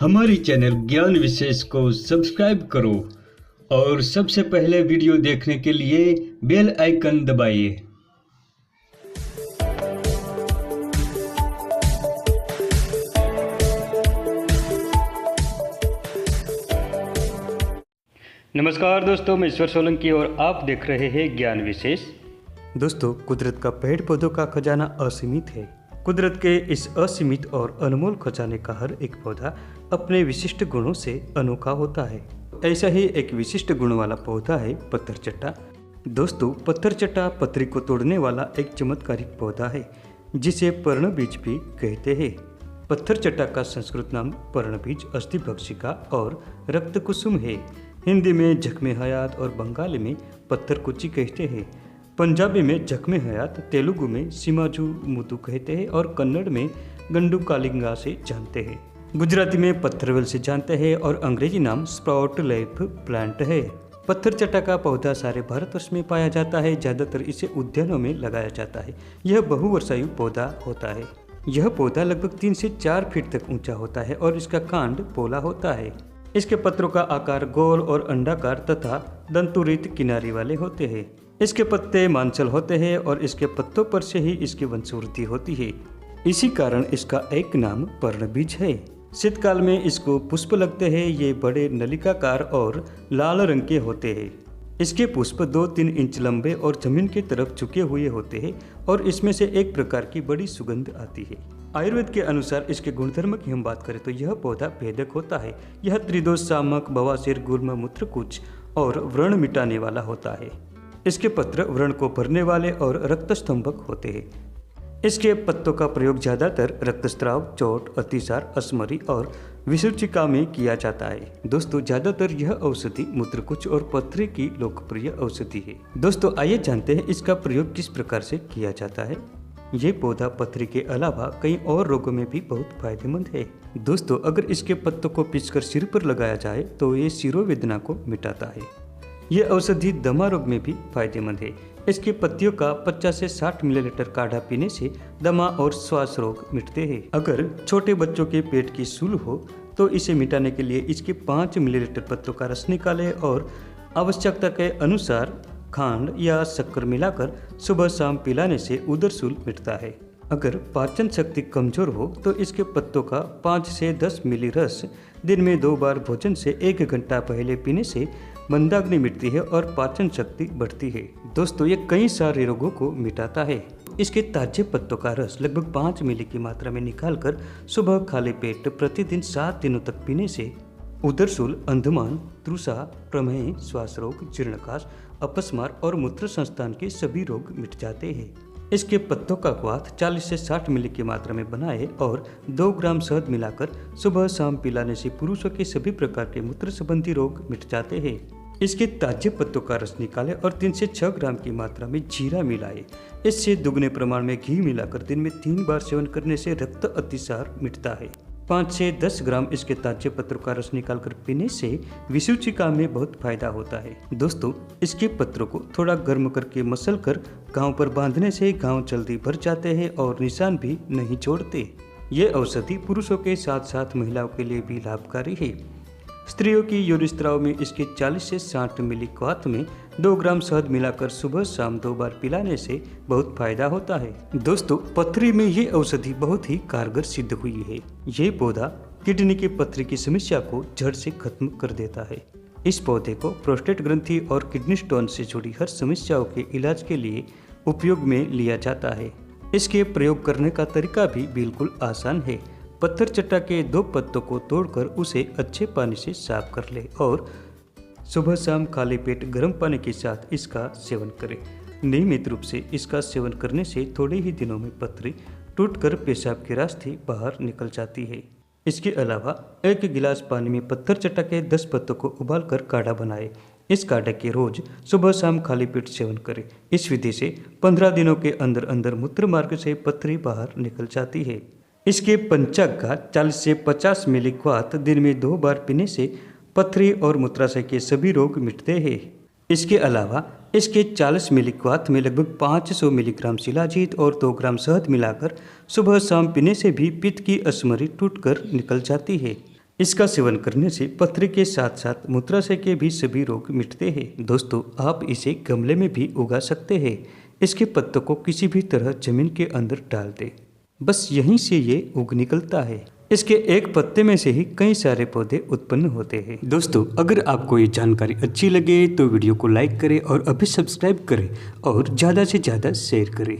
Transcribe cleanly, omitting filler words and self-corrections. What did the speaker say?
हमारे चैनल ज्ञान विशेष को सब्सक्राइब करो और सबसे पहले वीडियो देखने के लिए बेल आइकन दबाइए। नमस्कार दोस्तों, मैं ईश्वर सोलंकी और आप देख रहे हैं ज्ञान विशेष। दोस्तों, कुदरत का पेड़ पौधों का खजाना असीमित है। कुदरत के इस असीमित और अनमोल खजाने का हर एक पौधा अपने विशिष्ट गुणों से अनोखा होता है। ऐसा ही एक विशिष्ट गुण वाला पौधा है पत्थरचट्टा। दोस्तों, पत्थरचट्टा पत्थरी को तोड़ने वाला एक चमत्कारिक पौधा है जिसे पर्णबीज भी कहते हैं। पत्थरचट्टा का संस्कृत नाम पर्णबीज, अस्थिभक्षिका और रक्तकुसुम है। हिंदी में जख्मे हयात और बंगाली में पत्थरकुची कहते हैं। पंजाबी में जख्मे हयात, तेलुगु में सीमाजू मुतु कहते हैं और कन्नड़ में गंडू कालिंगा से जानते हैं। गुजराती में पत्थरवेल से जानते हैं और अंग्रेजी नाम स्प्राउट लीफ प्लांट है। पत्थरचट्टा का पौधा सारे भारतवर्ष में पाया जाता है। ज़्यादातर इसे उद्यानों में लगाया जाता है। यह बहुवर्षायु पौधा होता है। यह पौधा लगभग 3 से 4 फीट तक ऊंचा होता है और इसका कांड पोला होता है। इसके पत्रों का आकार गोल और अंडाकार तथा दंतुरित किनारी वाले होते हैं। इसके पत्ते मांसल होते हैं और इसके पत्तों पर से ही इसकी वंशवृद्धि होती है। इसी कारण इसका एक नाम पर्णबीज है। शीतकाल में इसको पुष्प लगते हैं। ये बड़े नलिकाकार और लाल रंग के होते हैं। इसके पुष्प 2-3 इंच लंबे और जमीन की तरफ झुके हुए होते हैं और इसमें से एक प्रकार की बड़ी सुगंध आती है। आयुर्वेद के अनुसार इसके गुणधर्म की हम बात करें तो यह पौधा भेदक होता है। यह त्रिदोष शामक, बवासीर, गुल्म, मूत्रकुच और व्रण मिटाने वाला होता है। इसके पत्र व्रण को भरने वाले और रक्तस्तंभक होते हैं। इसके पत्तों का प्रयोग ज़्यादातर रक्तस्राव, चोट, अतिसार, अस्मरी और विसूचिका में किया जाता है। दोस्तों, ज़्यादातर यह औषधि मूत्रकुच और पथरी की लोकप्रिय औषधि है। दोस्तों, आइए जानते हैं इसका प्रयोग किस प्रकार से किया जाता है। ये पौधा पथरी के अलावा कई और रोगों में भी बहुत फायदेमंद है। दोस्तों, अगर इसके पत्तों को पीसकर सिर पर लगाया जाए तो ये शिरोवेदना को मिटाता है। ये औषधि दमा रोग में भी फायदेमंद है। इसकी पत्तियों का 50 से 60 मिलीलीटर काढ़ा पीने से दमा और श्वास रोग मिटते हैं। अगर छोटे बच्चों के पेट की सूल हो तो इसे मिटाने के लिए इसके 5 मिलीलीटर पत्तों का रस निकालें और आवश्यकता के अनुसार खांड या शक्कर मिलाकर सुबह शाम पिलाने से उदरसूल मिटता है। अगर पाचन शक्ति कमजोर हो तो इसके पत्तों का 5 से 10 मिली रस दिन में 2 बार भोजन से 1 घंटा पहले पीने से मंदाग्नि मिटती है और पाचन शक्ति बढ़ती है। दोस्तों, ये कई सारे रोगों को मिटाता है। इसके ताजे पत्तों का रस लगभग 5 मिली की मात्रा में निकालकर सुबह खाली पेट प्रतिदिन 7 दिनों तक पीने से उदरसूल, अंधमान, तृषा, प्रमेह, श्वास रोग, जीर्णकाश, अपस्मार और मूत्र संस्थान के सभी रोग मिट जाते हैं। इसके पत्तों का क्वाथ 40 से 60 मिली की मात्रा में बनाए और 2 ग्राम शहद मिलाकर सुबह शाम पिलाने से पुरुषों के सभी प्रकार के मूत्र संबंधी रोग मिट जाते हैं। इसके ताजे पत्तों का रस निकालें और 3 से 6 ग्राम की मात्रा में जीरा मिलाए। इससे दुगने प्रमाण में घी मिलाकर दिन में 3 बार सेवन करने से रक्त अतिसार मिटता है। 5 से 10 ग्राम इसके ताजे पत्रों का रस निकालकर पीने से विसूचिका में बहुत फायदा होता है। दोस्तों, इसके पत्रों को थोड़ा गर्म करके मसल कर घाव पर बांधने से घाव जल्दी भर जाते हैं और निशान भी नहीं छोड़ते। ये औषधि पुरुषों के साथ साथ महिलाओं के लिए भी लाभकारी है। स्त्रियों की योनिस्राव में इसके 40 से 60 मिली क्वाथ में 2 ग्राम शहद मिलाकर सुबह शाम 2 बार पिलाने से बहुत फायदा होता है। दोस्तों, पथरी में ये औषधि बहुत ही कारगर सिद्ध हुई है। ये पौधा किडनी की पथरी की समस्या को जड़ से खत्म कर देता है। इस पौधे को प्रोस्टेट ग्रंथि और किडनी स्टोन से जुड़ी हर समस्याओं के इलाज के लिए उपयोग में लिया जाता है। इसके प्रयोग करने का तरीका भी बिल्कुल आसान है। पत्थरचट्टा के 2 पत्तों को तोड़कर उसे अच्छे पानी से साफ कर ले और सुबह शाम खाली पेट गर्म पानी के साथ इसका सेवन करें। नियमित रूप से इसका सेवन करने से थोड़े ही दिनों में पथरी टूटकर पेशाब के रास्ते बाहर निकल जाती है। इसके अलावा 1 गिलास पानी में पत्थरचट्टा के 10 पत्तों को उबालकर काढ़ा बनाएं। इस काढ़े के रोज सुबह शाम खाली पेट सेवन करें। इस विधि से 15 दिनों के अंदर अंदर मूत्र मार्ग से पथरी बाहर निकल जाती है। इसके पंचक का 40 से 50 मिली क्वाथ दिन में 2 बार पीने से पथरी और मूत्राशय के सभी रोग मिटते हैं। इसके अलावा इसके 40 मिली क्वाथ में लगभग 500 मिलीग्राम शिलाजीत और 2 ग्राम शहद मिलाकर सुबह शाम पीने से भी पित्त की असमरी टूटकर निकल जाती है। इसका सेवन करने से पथरी के साथ साथ मूत्राशय के भी सभी रोग मिटते हैं। दोस्तों, आप इसे गमले में भी उगा सकते हैं। इसके पत्तों को किसी भी तरह जमीन के अंदर डाल दें, बस यहीं से ये उग निकलता है। इसके एक पत्ते में से ही कई सारे पौधे उत्पन्न होते हैं। दोस्तों, अगर आपको ये जानकारी अच्छी लगे तो वीडियो को लाइक करें और अभी सब्सक्राइब करें और ज़्यादा से ज़्यादा शेयर करें।